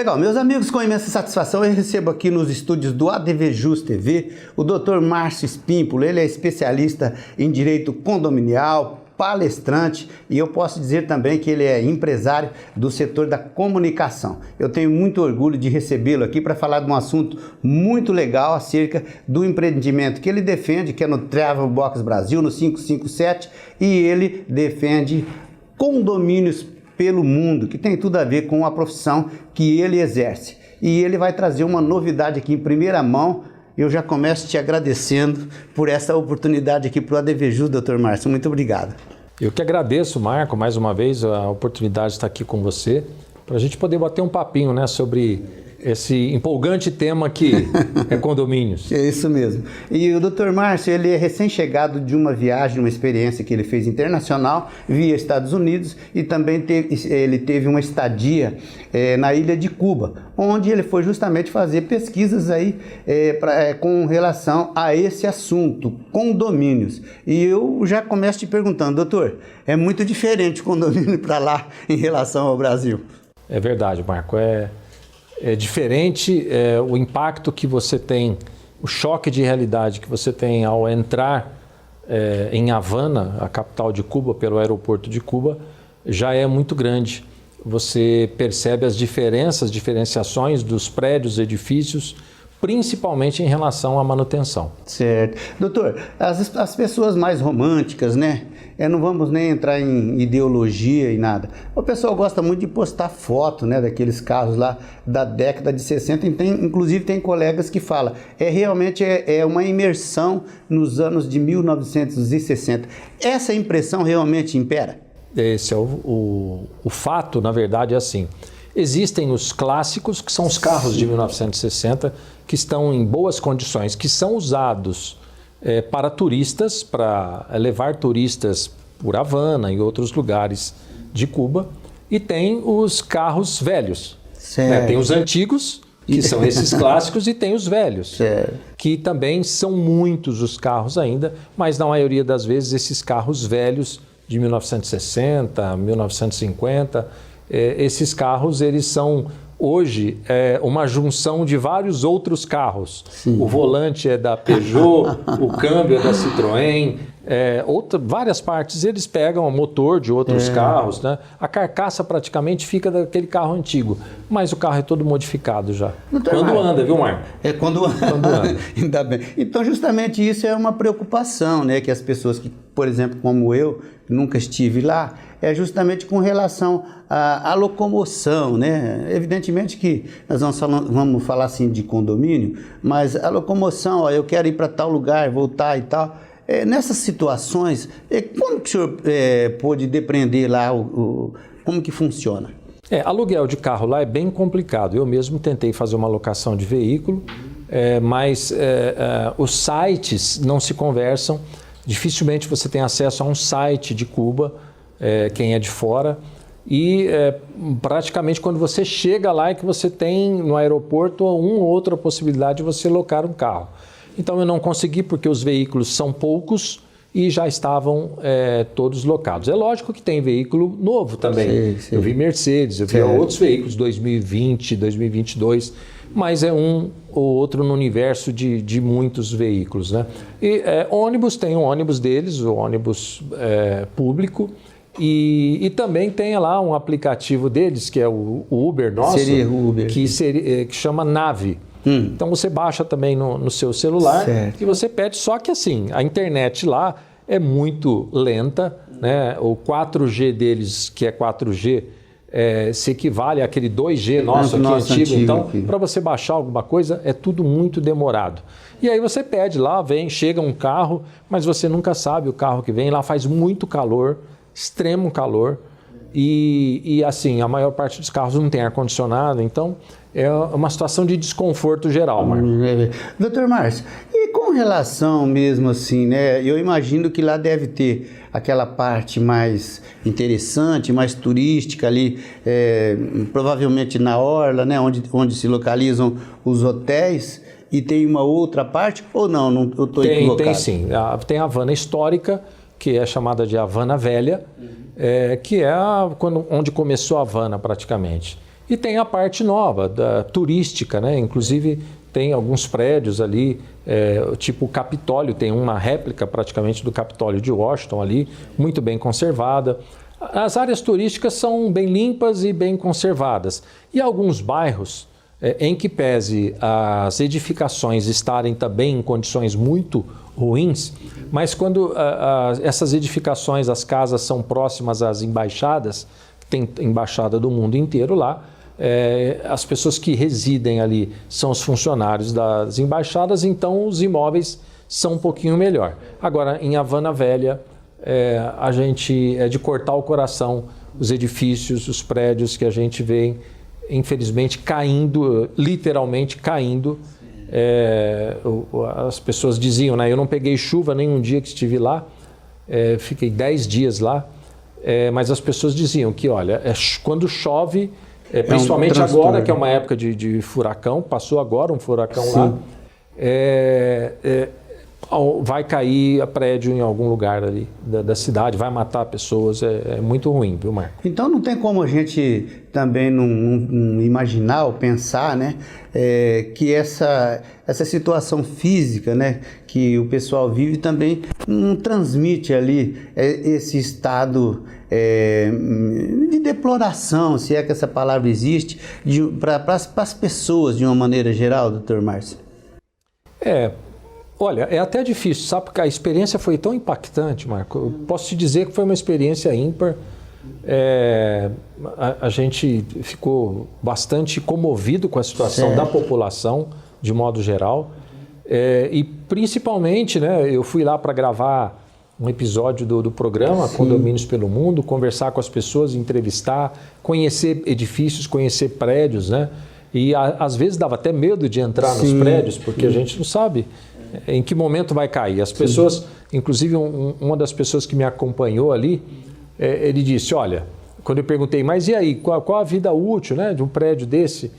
Legal, meus amigos, com imensa satisfação eu recebo aqui nos estúdios do ADVJus TV o Dr. Márcio Espímpolo. Ele é especialista em direito condominial, palestrante e eu posso dizer também que ele é empresário do setor da comunicação. Eu tenho muito orgulho de recebê-lo aqui para falar de um assunto muito legal acerca do empreendimento que ele defende, que é no Travel Box Brasil, no 557, e ele defende condomínios pelo mundo, que tem tudo a ver com a profissão que ele exerce. E ele vai trazer uma novidade aqui em primeira mão. Eu já começo te agradecendo por essa oportunidade aqui para o ADVJus, Dr. Márcio. Muito obrigado. Eu que agradeço, Marco, mais uma vez a oportunidade de estar aqui com você, para a gente poder bater um papinho, né, sobre esse empolgante tema que é condomínios. É isso mesmo. E o Dr. Márcio, ele é recém-chegado de uma viagem, uma experiência que ele fez internacional via Estados Unidos e também ele teve uma estadia na ilha de Cuba, onde ele foi justamente fazer pesquisas aí com relação a esse assunto, condomínios. E eu já começo te perguntando, doutor, é muito diferente o condomínio para lá em relação ao Brasil? É verdade, Marco. É diferente o impacto que você tem, o choque de realidade que você tem ao entrar em Havana, a capital de Cuba, pelo aeroporto de Cuba, já é muito grande. Você percebe as diferenciações dos prédios, edifícios, principalmente em relação à manutenção. Certo. Doutor, as pessoas mais românticas, né? Não vamos nem entrar em ideologia e nada. O pessoal gosta muito de postar foto, né, daqueles carros lá da década de 60. Inclusive tem colegas que falam, realmente é uma imersão nos anos de 1960. Essa impressão realmente impera? Esse é o fato, na verdade, é assim. Existem os clássicos, que são os carros de 1960, que estão em boas condições, que são usados para turistas, para levar turistas por Havana e outros lugares de Cuba. E tem os carros velhos. Né? Tem os antigos, que são esses clássicos, e tem os velhos, que também são muitos os carros ainda, mas na maioria das vezes esses carros velhos de 1960, 1950, esses carros eles são hoje uma junção de vários outros carros. Sim. O volante é da Peugeot, o câmbio é da Citroën, várias partes eles pegam o motor de outros carros, né? A carcaça praticamente fica daquele carro antigo, mas o carro é todo modificado já. Quando anda, viu, Marco? Quando anda. Ainda bem. Então justamente isso é uma preocupação, né? Que as pessoas que, por exemplo, como eu, nunca estive lá, é justamente com relação à locomoção, né? Evidentemente que nós vamos falar assim de condomínio, mas a locomoção, eu quero ir para tal lugar, voltar e tal. Nessas situações, como que o senhor pôde depreender lá como que funciona? Aluguel de carro lá é bem complicado. Eu mesmo tentei fazer uma locação de veículo, mas os sites não se conversam. Dificilmente você tem acesso a um site de Cuba, quem é de fora, e praticamente quando você chega lá é que você tem no aeroporto uma ou outra possibilidade de você locar um carro. Então eu não consegui porque os veículos são poucos e já estavam todos locados. É lógico que tem veículo novo também. Sim. Eu vi Mercedes, eu vi outros veículos 2020, 2022, mas é um ou outro no universo de muitos veículos, né? E ônibus, tem o ônibus deles, o ônibus público, e também tem lá um aplicativo deles, que é o Uber nosso, seria o Uber. Que chama Nave. Então você baixa também no seu celular e você pede, só que assim, a internet lá é muito lenta, né? O 4G deles, que é 4G, se equivale àquele 2G nosso aqui antigo. Então, para você baixar alguma coisa, é tudo muito demorado. E aí você pede lá, chega um carro, mas você nunca sabe o carro que vem. Lá faz muito calor, extremo calor. E assim, a maior parte dos carros não tem ar-condicionado, então é uma situação de desconforto geral, Marco. Doutor Márcio, e com relação mesmo assim, né? Eu imagino que lá deve ter aquela parte mais interessante, mais turística ali, provavelmente na orla, né? Onde se localizam os hotéis, e tem uma outra parte, ou não eu estou equivocado? Tem sim, tem a Havana histórica, que é chamada de Havana Velha, que é onde começou a Havana praticamente. E tem a parte nova, da turística, né? Inclusive tem alguns prédios ali, tipo o Capitólio, tem uma réplica praticamente do Capitólio de Washington ali, muito bem conservada. As áreas turísticas são bem limpas e bem conservadas. E alguns bairros, em que pese as edificações estarem também em condições muito ruins, mas quando essas edificações, as casas são próximas às embaixadas, tem embaixada do mundo inteiro lá, as pessoas que residem ali são os funcionários das embaixadas, então os imóveis são um pouquinho melhor. Agora, em Havana Velha, a gente é de cortar o coração, os edifícios, os prédios que a gente vê, infelizmente, caindo, literalmente caindo. As pessoas diziam, né? Eu não peguei chuva nenhum dia que estive lá, fiquei 10 dias lá, mas as pessoas diziam que, olha, quando chove, principalmente agora, que é uma época de furacão, passou agora um furacão Sim. lá, vai cair a prédio em algum lugar ali da cidade, vai matar pessoas, é muito ruim, viu, Marco? Então não tem como a gente também não imaginar ou pensar, né, que essa situação física, né, que o pessoal vive também não transmite ali esse estado de deploração, se é que essa palavra existe, para as pessoas de uma maneira geral, doutor Márcio? Olha, é até difícil, sabe? Porque a experiência foi tão impactante, Marco. Eu posso te dizer que foi uma experiência ímpar. A gente ficou bastante comovido com a situação da população, de modo geral. E principalmente, né, eu fui lá para gravar um episódio do programa Sim. Condomínios pelo Mundo, conversar com as pessoas, entrevistar, conhecer edifícios, conhecer prédios, né? E às vezes dava até medo de entrar Sim. nos prédios, porque a gente não sabe em que momento vai cair. As pessoas, Sim. inclusive uma das pessoas que me acompanhou ali, ele disse, olha, quando eu perguntei, mas e aí, qual a vida útil, né, de um prédio desse?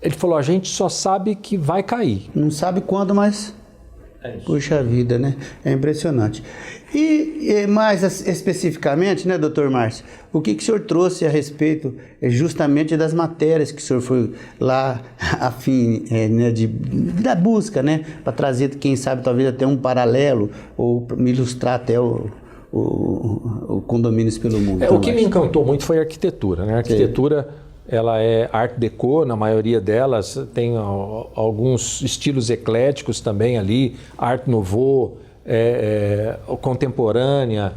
Ele falou, a gente só sabe que vai cair. Não sabe quando, mas... Puxa vida, né? É impressionante. E mais especificamente, né, doutor Márcio, o que o senhor trouxe a respeito justamente das matérias que o senhor foi lá a fim né, da busca, né, para trazer, quem sabe, talvez até um paralelo ou me ilustrar até o Condomínios pelo Mundo. O que me encantou muito foi a arquitetura, né? A arquitetura... Ela é Art Deco, na maioria delas, tem alguns estilos ecléticos também ali, Art Nouveau, contemporânea,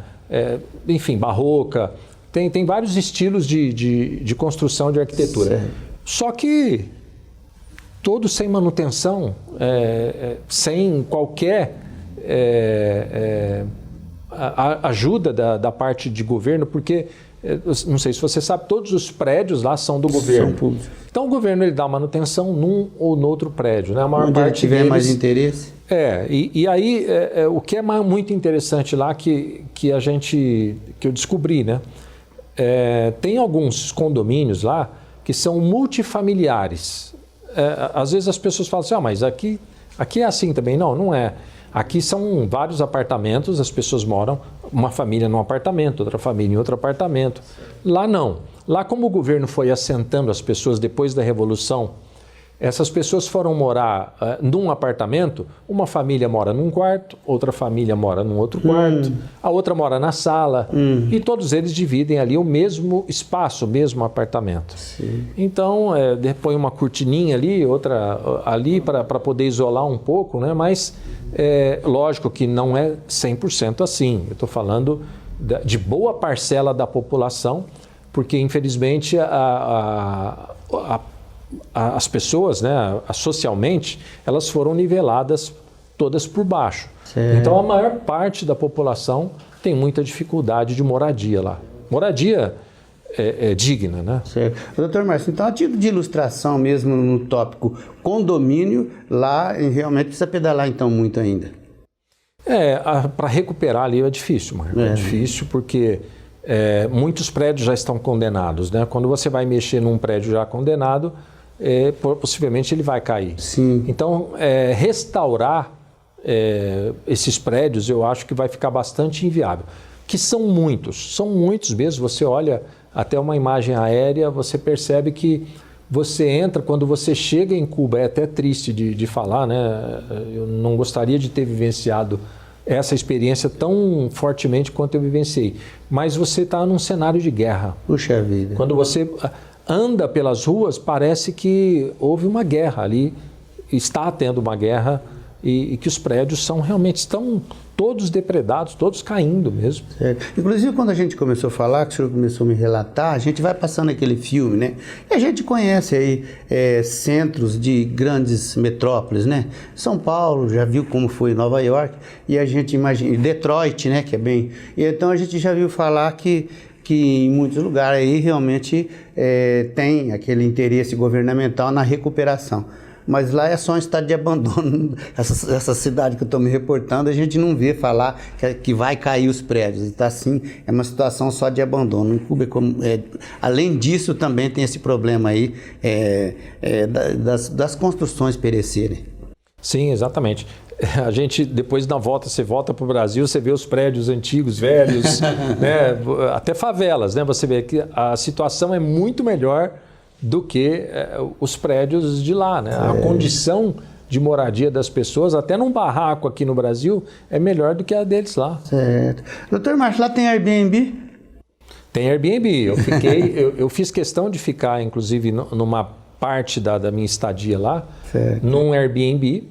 enfim, barroca. Tem vários estilos de construção de arquitetura. Certo. Só que todos sem manutenção, sem qualquer ajuda da parte de governo, porque... não sei se você sabe, todos os prédios lá são do governo. Então o governo ele dá manutenção num ou no outro prédio, né? A maior Onde parte ele tiver deles, mais interesse. E aí o que é muito interessante lá que eu descobri, né? Tem alguns condomínios lá que são multifamiliares. Às vezes as pessoas falam assim, mas aqui é assim também. Não, não é. Aqui são vários apartamentos, as pessoas moram, uma família num apartamento, outra família em outro apartamento. Lá não. Lá, como o governo foi assentando as pessoas depois da Revolução, essas pessoas foram morar num apartamento, uma família mora num quarto, outra família mora num outro quarto, a outra mora na sala, e todos eles dividem ali o mesmo espaço, o mesmo apartamento. Sim. Então, põe uma cortininha ali, outra ali, para poder isolar um pouco, né? Mas lógico que não é 100% assim. Eu estou falando de boa parcela da população, porque infelizmente as pessoas, né, socialmente, elas foram niveladas todas por baixo. Certo. Então a maior parte da população tem muita dificuldade de moradia lá. Moradia digna, né? Certo. Doutor Márcio, então a título de ilustração mesmo no tópico condomínio, lá realmente precisa pedalar então muito ainda. Para recuperar ali é difícil, Marco. É difícil porque muitos prédios já estão condenados, né? Quando você vai mexer num prédio já condenado, possivelmente ele vai cair. Sim. Então, restaurar esses prédios eu acho que vai ficar bastante inviável. Que são muitos mesmo. Você olha até uma imagem aérea, você percebe que você entra, quando você chega em Cuba, é até triste de falar, né? Eu não gostaria de ter vivenciado essa experiência tão fortemente quanto eu vivenciei. Mas você está num cenário de guerra. Puxa vida. Quando você anda pelas ruas, parece que houve uma guerra ali, está tendo uma guerra e que os prédios estão todos depredados, todos caindo mesmo. Certo. Inclusive, quando a gente começou a falar, que o senhor começou a me relatar, a gente vai passando aquele filme, né? E a gente conhece aí centros de grandes metrópoles, né? São Paulo, já viu como foi Nova York, e a gente imagina, Detroit, né? Que é bem... E então a gente já viu falar que em muitos lugares aí realmente tem aquele interesse governamental na recuperação. Mas lá é só um estado de abandono. Essa cidade que eu estou me reportando, a gente não vê falar que vai cair os prédios. Então, assim, é uma situação só de abandono. Em Cuba, além disso, também tem esse problema aí das construções perecerem. Sim, exatamente. A gente, depois da volta, você volta para o Brasil, você vê os prédios antigos, velhos, né? Até favelas, né? Você vê que a situação é muito melhor do que os prédios de lá, né? A condição de moradia das pessoas, até num barraco aqui no Brasil, é melhor do que a deles lá. Certo. Doutor Márcio, lá tem Airbnb? Tem Airbnb. Eu fiz questão de ficar, inclusive, numa parte da minha estadia lá, certo, num Airbnb.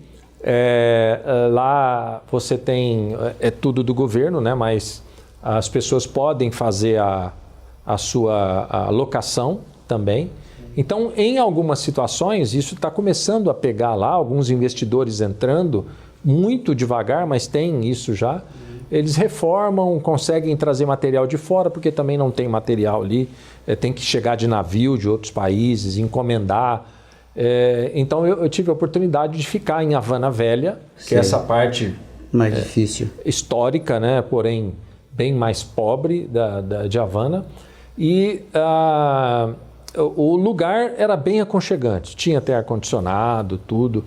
Lá você tem, tudo do governo, né? Mas as pessoas podem fazer a sua locação também. Então, em algumas situações, isso está começando a pegar lá, alguns investidores entrando, muito devagar, mas tem isso já. Eles reformam, conseguem trazer material de fora, porque também não tem material ali, tem que chegar de navio de outros países, encomendar. Então, eu tive a oportunidade de ficar em Havana Velha, que é essa parte mais difícil, histórica, né? Porém bem mais pobre de Havana. E o lugar era bem aconchegante, tinha até ar-condicionado, tudo,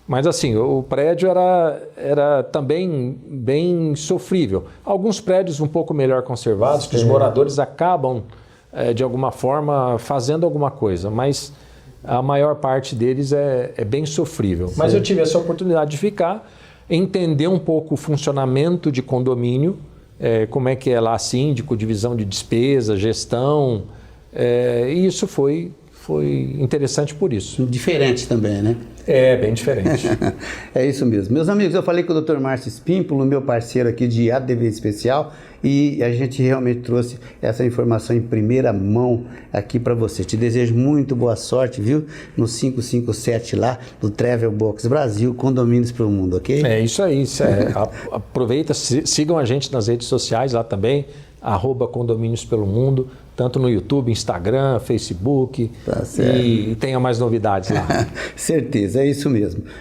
mas assim, o prédio era também bem sofrível. Alguns prédios um pouco melhor conservados, que os moradores acabam, de alguma forma, fazendo alguma coisa, mas a maior parte deles é bem sofrível. Sim. Mas eu tive essa oportunidade de ficar, entender um pouco o funcionamento de condomínio, como é que é lá síndico, divisão de despesa, gestão. E isso foi interessante por isso. Diferente também, né? Bem diferente. É isso mesmo. Meus amigos, eu falei com o Dr. Márcio Espímpolo, meu parceiro aqui de ADV Especial, e a gente realmente trouxe essa informação em primeira mão aqui para você. Te desejo muito boa sorte, viu? No 557 lá, do Travel Box Brasil, Condomínios para o Mundo, ok? É isso aí. Aproveita, sigam a gente nas redes sociais lá também, @Condomínios pelo Mundo, tanto no YouTube, Instagram, Facebook, e tenha mais novidades lá. Certeza, é isso mesmo.